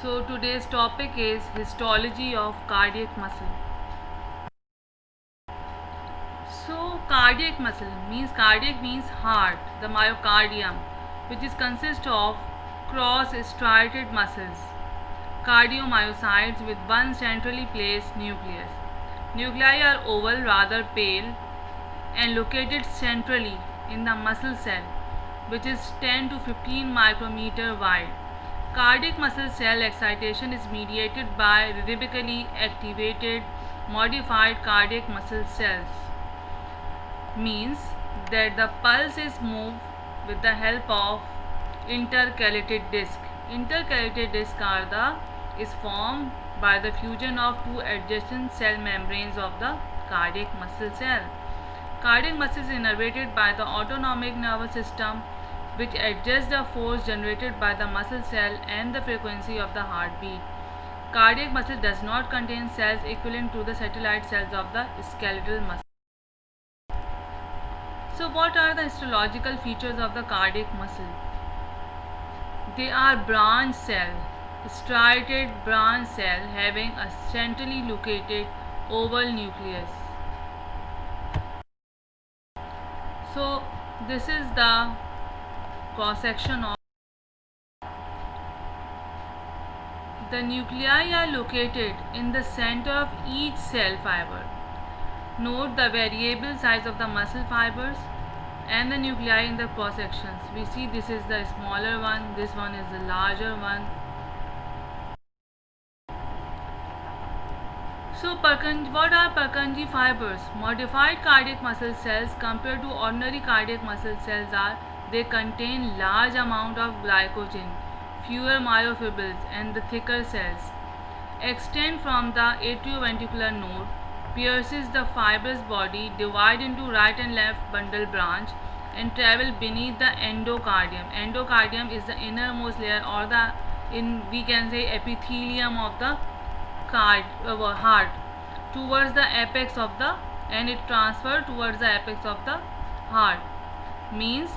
So today's topic is histology of cardiac muscle. So cardiac means heart, the myocardium, which is consists of cross-striated muscles, cardiomyocytes with one centrally placed nucleus. Nuclei are oval, rather pale, and located centrally in the muscle cell, which is 10 to 15 micrometer wide. Cardiac muscle cell excitation is mediated by rhythmically activated modified cardiac muscle cells, means that the pulse is moved with the help of intercalated disc. Intercalated disc is formed by the fusion of two adjacent cell membranes of the cardiac muscle cell. Cardiac muscle is innervated by the autonomic nervous system, which adjusts the force generated by the muscle cell and the frequency of the heartbeat. Cardiac muscle does not contain cells equivalent to the satellite cells of the skeletal muscle. So what are the histological features of the cardiac muscle? They are branch cell, striated branch cell having a centrally located oval nucleus. So this is the cross section of the nuclei are located in the center of each cell fiber. Note the variable size of the muscle fibers and the nuclei in the cross sections. We see this is the smaller one, this one is the larger one. So what are Purkinje fibers? Modified cardiac muscle cells compared to ordinary cardiac muscle cells are they contain large amount of glycogen, fewer myofibrils, and the thicker cells. Extend from the atrioventricular node, pierces the fibrous body, divide into right and left bundle branch, and travel beneath the endocardium. Endocardium is the innermost layer, or we can say epithelium of the heart, towards the apex of the, and it transfer towards the apex of the heart. Means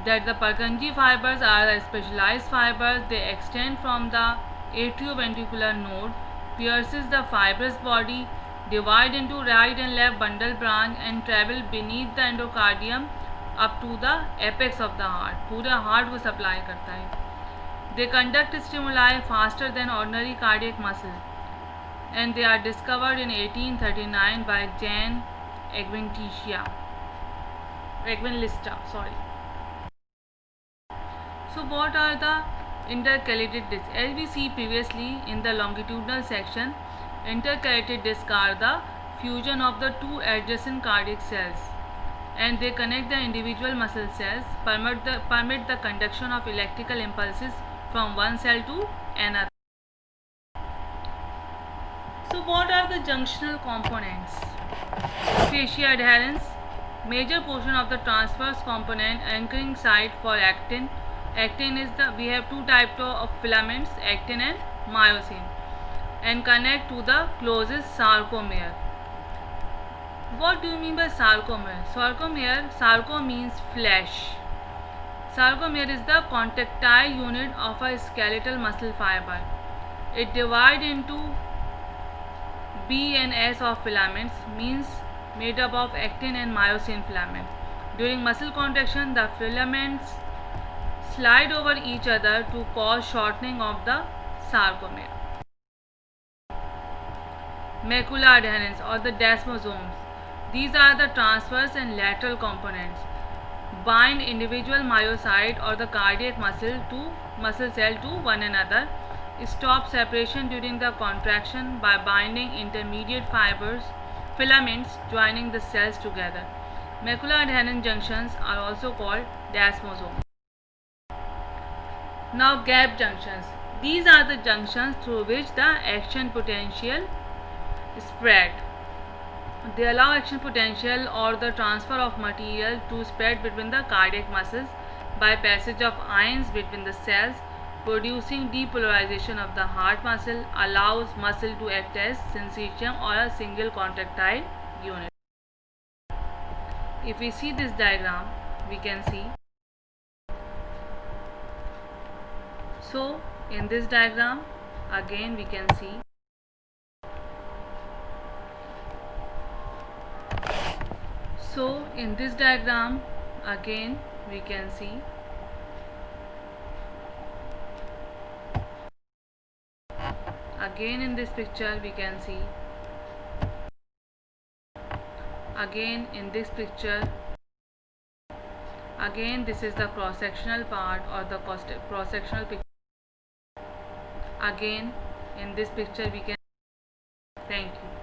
that the Purkinje fibers are the specialized fibers. They extend from the atrioventricular node, pierces the fibrous body, divide into right and left bundle branch, and travel beneath the endocardium up to the apex of the heart. पूरा heart को supply करता है. They conduct stimuli faster than ordinary cardiac muscle, and they are discovered in 1839 by Jan Evangelista. So what are the intercalated discs? As we see previously in the longitudinal section, intercalated discs are the fusion of the two adjacent cardiac cells, and they connect the individual muscle cells, permit the conduction of electrical impulses from one cell to another. So what are the junctional components? Fascia adherens, major portion of the transverse component, anchoring site for actin. Actin is we have two types of filaments, actin and myosin, and connect to the closest sarcomere. What do you mean by sarcomere? Sarco means flesh. Sarcomere is the contractile unit of a skeletal muscle fiber. It divides into B and S of filaments, means made up of actin and myosin filament. During muscle contraction, the filaments slide over each other to cause shortening of the sarcomere. Macula adherens or the desmosomes. These are the transverse and lateral components. Bind individual myocyte or the cardiac muscle cell to one another. Stop separation during the contraction by binding intermediate filaments joining the cells together. Macula adherens junctions are also called desmosomes. Now gap junctions. These are the junctions through which the action potential spread. They allow action potential or the transfer of material to spread between the cardiac muscles by passage of ions between the cells, producing depolarization of the heart muscle, allows muscle to act as syncytium or a single contractile unit. If we see this diagram, we can see. So In this diagram, again we can see. So in this diagram, again we can see. Again in this picture we can see. Again in this picture. Again this is the cross-sectional part or the cross-sectional picture. Again in this picture we can. Thank you.